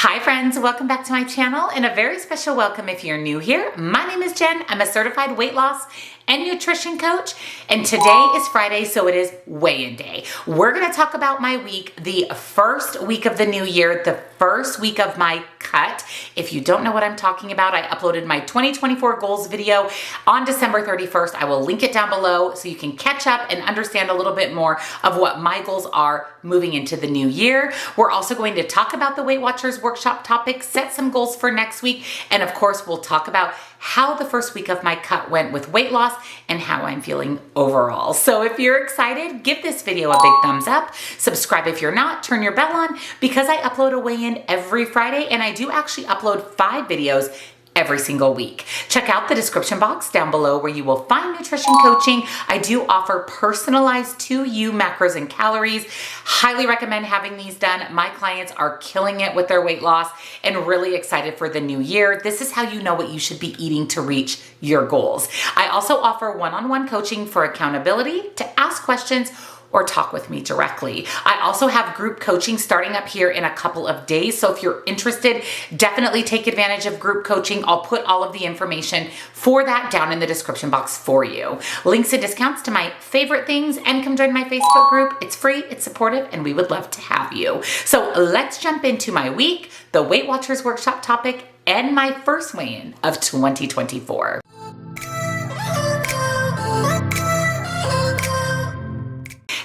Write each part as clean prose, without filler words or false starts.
Hi friends, welcome back to my channel and a very special welcome if you're new here. My name is Jen. I'm a certified weight loss and nutrition coach, and today is Friday, so it is weigh-in day. We're gonna talk about my week, the first week of the new year, the first week of my cut. If you don't know what I'm talking about, I uploaded my 2024 goals video on December 31st. I will link it down below so you can catch up and understand a little bit more of what my goals are moving into the new year. We're also going to talk about the Weight Watchers workshop topics, set some goals for next week, and of course, we'll talk about how the first week of my cut went with weight loss and how I'm feeling overall. So if you're excited, give this video a big thumbs up. Subscribe if you're not, turn your bell on because I upload a weigh-in every Friday, and I do actually upload 5 videos every single week. Check out the description box down below where you will find nutrition coaching. I do offer personalized to you macros and calories. Highly recommend having these done. My clients are killing it with their weight loss and really excited for the new year. This is how you know what you should be eating to reach your goals. I also offer one-on-one coaching for accountability, to ask questions, or talk with me directly. I also have group coaching starting up here in a couple of days. So if you're interested, definitely take advantage of group coaching. I'll put all of the information for that down in the description box for you. Links and discounts to my favorite things, and come join my Facebook group. It's free, it's supportive, and we would love to have you. So let's jump into my week, the Weight Watchers workshop topic, and my first weigh-in of 2024.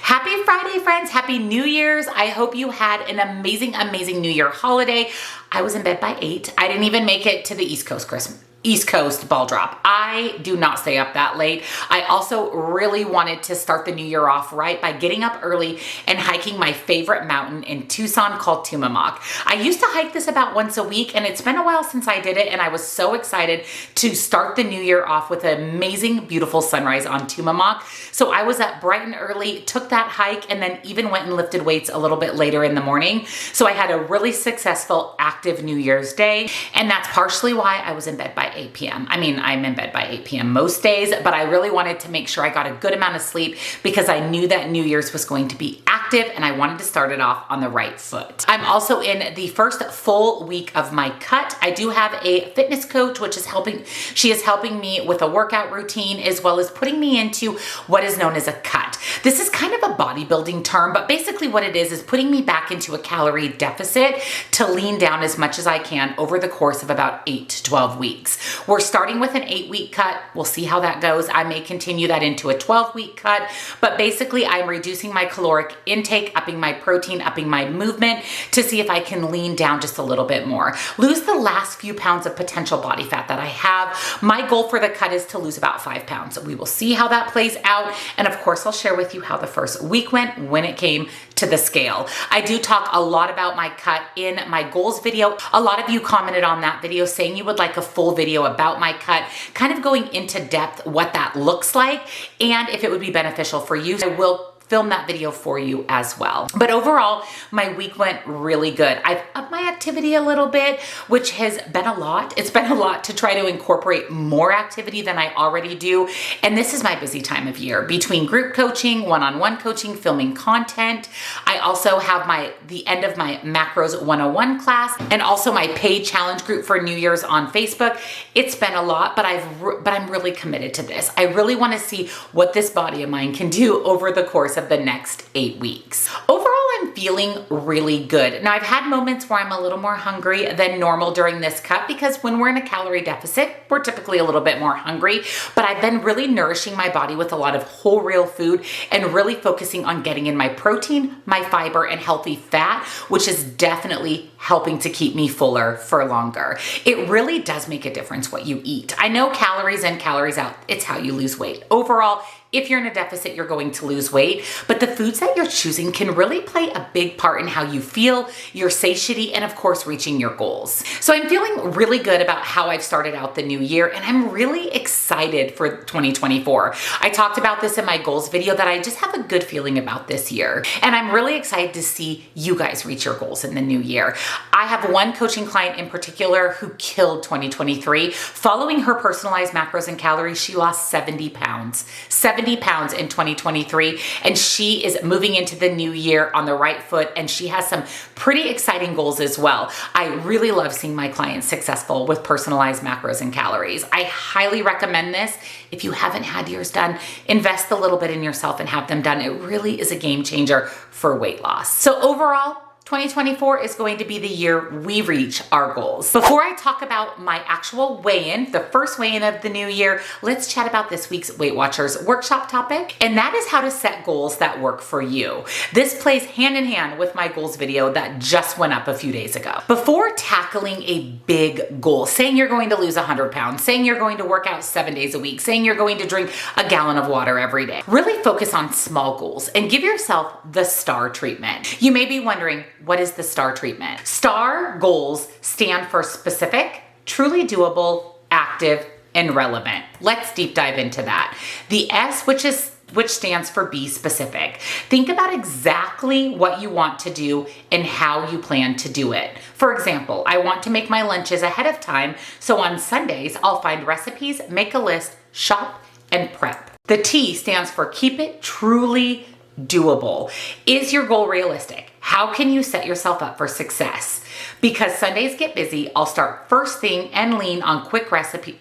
Happy Friday, friends. Happy New Year's. I hope you had an amazing, amazing New Year holiday. I was in bed by 8. I didn't even make it to the East Coast ball drop. I do not stay up that late. I also really wanted to start the new year off right by getting up early and hiking my favorite mountain in Tucson called Tumamoc. I used to hike this about once a week, and it's been a while since I did it, and I was so excited to start the new year off with an amazing, beautiful sunrise on Tumamoc. So I was up bright and early, took that hike, and then even went and lifted weights a little bit later in the morning. So I had a really successful, active New Year's Day, and that's partially why I was in bed by 8 p.m. I mean, I'm in bed by 8 p.m. most days, but I really wanted to make sure I got a good amount of sleep because I knew that New Year's was going to be active and I wanted to start it off on the right foot. I'm also in the first full week of my cut. I do have a fitness coach, which is she is helping me with a workout routine as well as putting me into what is known as a cut. This is kind of a bodybuilding term, but basically what it is putting me back into a calorie deficit to lean down as much as I can over the course of about 8 to 12 weeks. We're starting with an 8-week cut. We'll see how that goes. I may continue that into a 12-week cut, but basically I'm reducing my caloric intake, upping my protein, upping my movement to see if I can lean down just a little bit more. Lose the last few pounds of potential body fat that I have. My goal for the cut is to lose about 5 pounds. We will see how that plays out. And of course, I'll share with you how the first week went when it came to the scale. I do talk a lot about my cut in my goals video. A lot of you commented on that video saying you would like a full video about my cut, kind of going into depth what that looks like and if it would be beneficial for you. I will film that video for you as well. But overall, my week went really good. I've upped my activity a little bit, which has been a lot. It's been a lot to try to incorporate more activity than I already do. And this is my busy time of year between group coaching, one-on-one coaching, filming content. I also have the end of my Macros 101 class and also my paid challenge group for New Year's on Facebook. It's been a lot, but I'm really committed to this. I really want to see what this body of mine can do over the course of the next 8 weeks. Overall, I'm feeling really good. Now, I've had moments where I'm a little more hungry than normal during this cut because when we're in a calorie deficit, we're typically a little bit more hungry, but I've been really nourishing my body with a lot of whole real food and really focusing on getting in my protein, my fiber, and healthy fat, which is definitely helping to keep me fuller for longer. It really does make a difference what you eat. I know calories in, calories out, it's how you lose weight. Overall, if you're in a deficit, you're going to lose weight, but the foods that you're choosing can really play a big part in how you feel, your satiety, and of course, reaching your goals. So I'm feeling really good about how I've started out the new year, and I'm really excited for 2024. I talked about this in my goals video that I just have a good feeling about this year, and I'm really excited to see you guys reach your goals in the new year. I have one coaching client in particular who killed 2023. Following her personalized macros and calories, she lost 70 pounds. 70 70 pounds in 2023, and she is moving into the new year on the right foot, and she has some pretty exciting goals as well. I really love seeing my clients successful with personalized macros and calories. I highly recommend this. If you haven't had yours done, invest a little bit in yourself and have them done. It really is a game changer for weight loss. So overall, 2024 is going to be the year we reach our goals. Before I talk about my actual weigh-in, the first weigh-in of the new year, let's chat about this week's Weight Watchers workshop topic, and that is how to set goals that work for you. This plays hand in hand with my goals video that just went up a few days ago. Before tackling a big goal, saying you're going to lose 100 pounds, saying you're going to work out 7 days a week, saying you're going to drink a gallon of water every day, really focus on small goals and give yourself the STAR treatment. You may be wondering, what is the STAR treatment? STAR goals stand for specific, truly doable, active, and relevant. Let's deep dive into that. The S, which stands for be specific. Think about exactly what you want to do and how you plan to do it. For example, I want to make my lunches ahead of time, so on Sundays, I'll find recipes, make a list, shop, and prep. The T stands for keep it truly doable. Is your goal realistic? How can you set yourself up for success? Because Sundays get busy, I'll start first thing and lean on quick recipes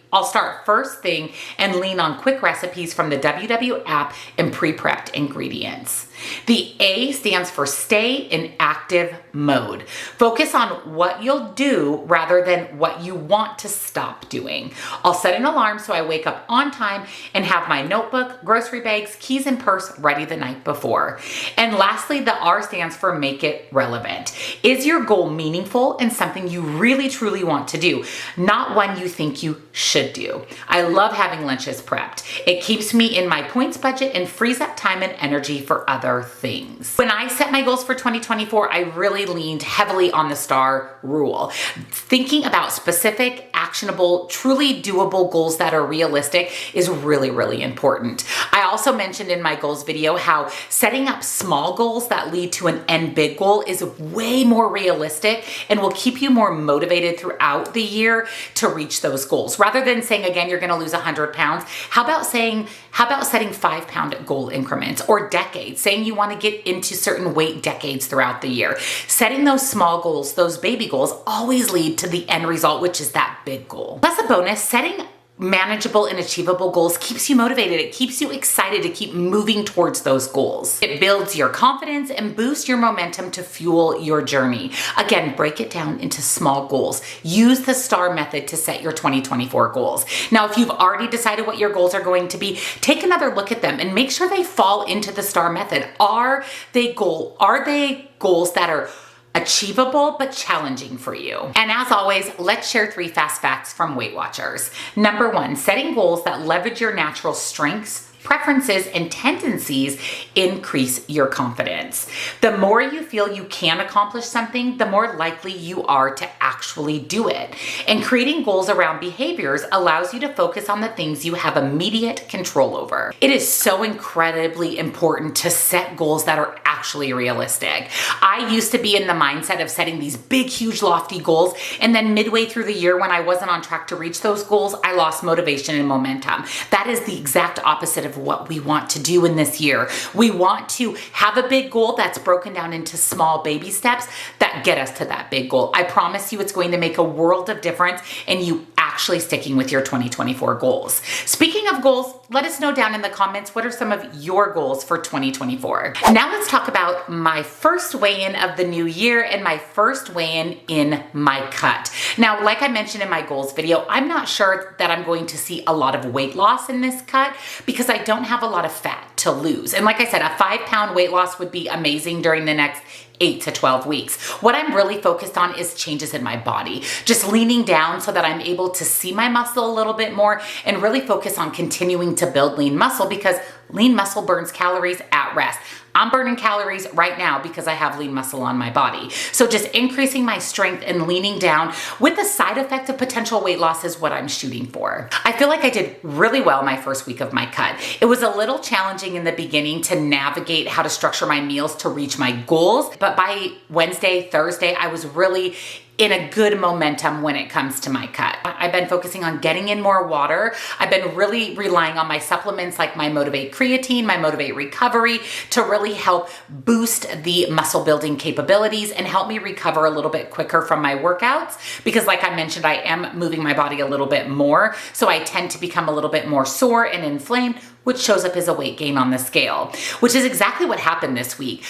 from the WW app and pre-prepped ingredients. The A stands for stay in active mode. Focus on what you'll do rather than what you want to stop doing. I'll set an alarm so I wake up on time and have my notebook, grocery bags, keys, and purse ready the night before. And lastly, the R stands for make it relevant. Is your goal meaningful and something you really truly want to do, not one you think you should do? I love having lunches prepped. It keeps me in my points budget and frees up time and energy for other things. When I set my goals for 2024, I really leaned heavily on the STAR rule. Thinking about specific, actionable, truly doable goals that are realistic is really, really important. I also mentioned in my goals video how setting up small goals that lead to an end big goal is way more realistic and will keep you more motivated throughout the year to reach those goals. Rather than saying, again, you're going to lose 100 pounds, how about setting 5-pound goal increments or decades, saying you want to get into certain weight decades throughout the year. Setting those small goals, those baby goals, always lead to the end result, which is that big goal. Plus a bonus, setting manageable and achievable goals keeps you motivated. It keeps you excited to keep moving towards those goals. It builds your confidence and boosts your momentum to fuel your journey. Again, break it down into small goals. Use the STAR method to set your 2024 goals. Now, if you've already decided what your goals are going to be, take another look at them and make sure they fall into the STAR method. Are they goals that are achievable but challenging for you? And as always, let's share 3 fast facts from Weight Watchers. Number 1, setting goals that leverage your natural strengths, preferences, and tendencies increase your confidence. The more you feel you can accomplish something, the more likely you are to actually do it. And creating goals around behaviors allows you to focus on the things you have immediate control over. It is so incredibly important to set goals that are actually realistic. I used to be in the mindset of setting these big, huge, lofty goals, and then midway through the year when I wasn't on track to reach those goals, I lost motivation and momentum. That is the exact opposite of what we want to do in this year. We want to have a big goal that's broken down into small baby steps that get us to that big goal. I promise you it's going to make a world of difference in you actually sticking with your 2024 goals. Speaking of goals, let us know down in the comments what are some of your goals for 2024. Now let's talk about my first weigh-in of the new year and my first weigh-in in my cut. Now, like I mentioned in my goals video, I'm not sure that I'm going to see a lot of weight loss in this cut because I don't have a lot of fat to lose. And like I said, a 5-pound weight loss would be amazing during the next 8 to 12 weeks. What I'm really focused on is changes in my body, just leaning down so that I'm able to see my muscle a little bit more and really focus on continuing to build lean muscle because lean muscle burns calories at rest. I'm burning calories right now because I have lean muscle on my body. So just increasing my strength and leaning down with the side effect of potential weight loss is what I'm shooting for. I feel like I did really well my first week of my cut. It was a little challenging in the beginning to navigate how to structure my meals to reach my goals, but by Wednesday, Thursday, I was really in a good momentum when it comes to my cut. I've been focusing on getting in more water. I've been really relying on my supplements like my MudWtr Creatine, my MudWtr Recovery to really help boost the muscle building capabilities and help me recover a little bit quicker from my workouts, because like I mentioned, I am moving my body a little bit more. So I tend to become a little bit more sore and inflamed, which shows up as a weight gain on the scale, which is exactly what happened this week.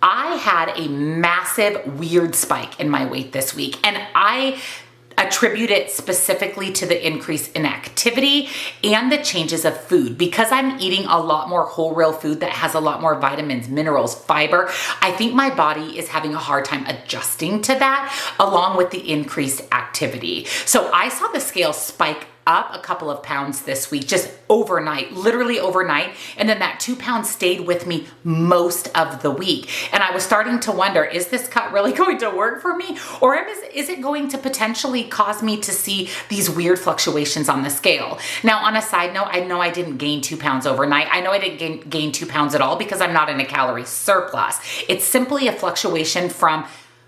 I had a massive weird spike in my weight this week, and I attribute it specifically to the increase in activity and the changes of food. Because I'm eating a lot more whole real food that has a lot more vitamins, minerals, fiber, I think my body is having a hard time adjusting to that, along with the increased activity. So I saw the scale spike up a couple of pounds this week, just overnight, literally overnight. And then that 2 pounds stayed with me most of the week. And I was starting to wonder, is this cut really going to work for me? Or is it going to potentially cause me to see these weird fluctuations on the scale? Now, on a side note, I know I didn't gain 2 pounds overnight. I know I didn't gain 2 pounds at all because I'm not in a calorie surplus. It's simply a fluctuation from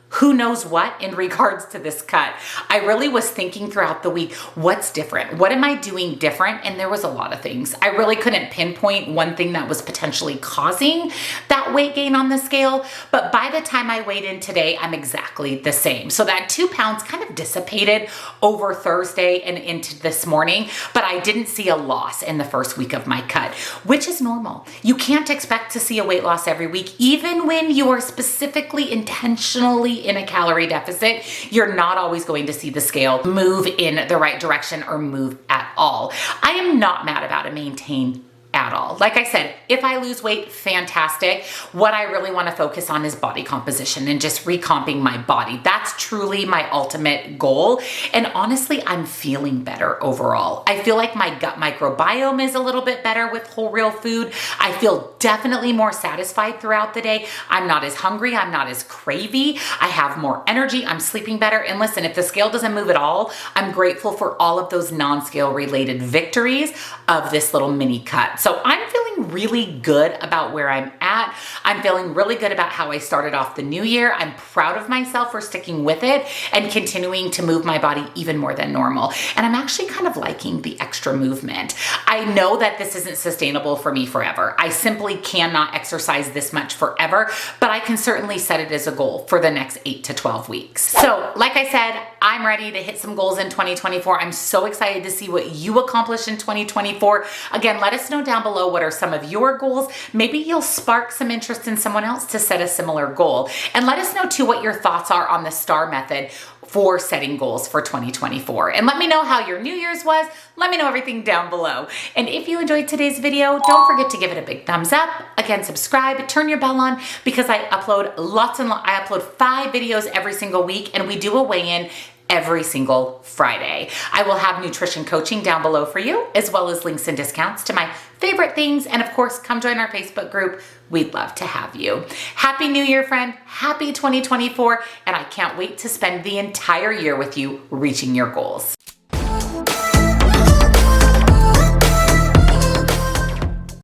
who knows what in regards to this cut. I really was thinking throughout the week, what's different? What am I doing different? And there was a lot of things. I really couldn't pinpoint one thing that was potentially causing that weight gain on the scale. But by the time I weighed in today, I'm exactly the same. So that 2 pounds kind of dissipated over Thursday and into this morning, but I didn't see a loss in the first week of my cut, which is normal. You can't expect to see a weight loss every week, even when you are specifically intentionally in a calorie deficit. You're not always going to see the scale move in the right direction or move at all. I am not mad about it, maintain at all. Like I said, if I lose weight, fantastic. What I really want to focus on is body composition and just recomping my body. That's truly my ultimate goal. And honestly, I'm feeling better overall. I feel like my gut microbiome is a little bit better with whole real food. I feel definitely more satisfied throughout the day. I'm not as hungry. I'm not as cravey. I have more energy. I'm sleeping better. And listen, if the scale doesn't move at all, I'm grateful for all of those non-scale related victories of this little mini cut. So I'm feeling really good about where I'm at. I'm feeling really good about how I started off the new year. I'm proud of myself for sticking with it and continuing to move my body even more than normal. And I'm actually kind of liking the extra movement. I know that this isn't sustainable for me forever. I simply cannot exercise this much forever, but I can certainly set it as a goal for the next 8 to 12 weeks. So like I said, I'm ready to hit some goals in 2024. I'm so excited to see what you accomplish in 2024. Again, let us know down below what are some of your goals. Maybe you'll spark some interest in someone else to set a similar goal. And let us know too what your thoughts are on the STAR method for setting goals for 2024. And let me know how your New Year's was. Let me know everything down below. And if you enjoyed today's video, don't forget to give it a big thumbs up. Again, subscribe, turn your bell on, because I upload I upload 5 videos every single week, and we do a weigh-in every single Friday. I will have nutrition coaching down below for you, as well as links and discounts to my favorite things. And of course, come join our Facebook group. We'd love to have you. Happy New Year, friend. Happy 2024. And I can't wait to spend the entire year with you reaching your goals.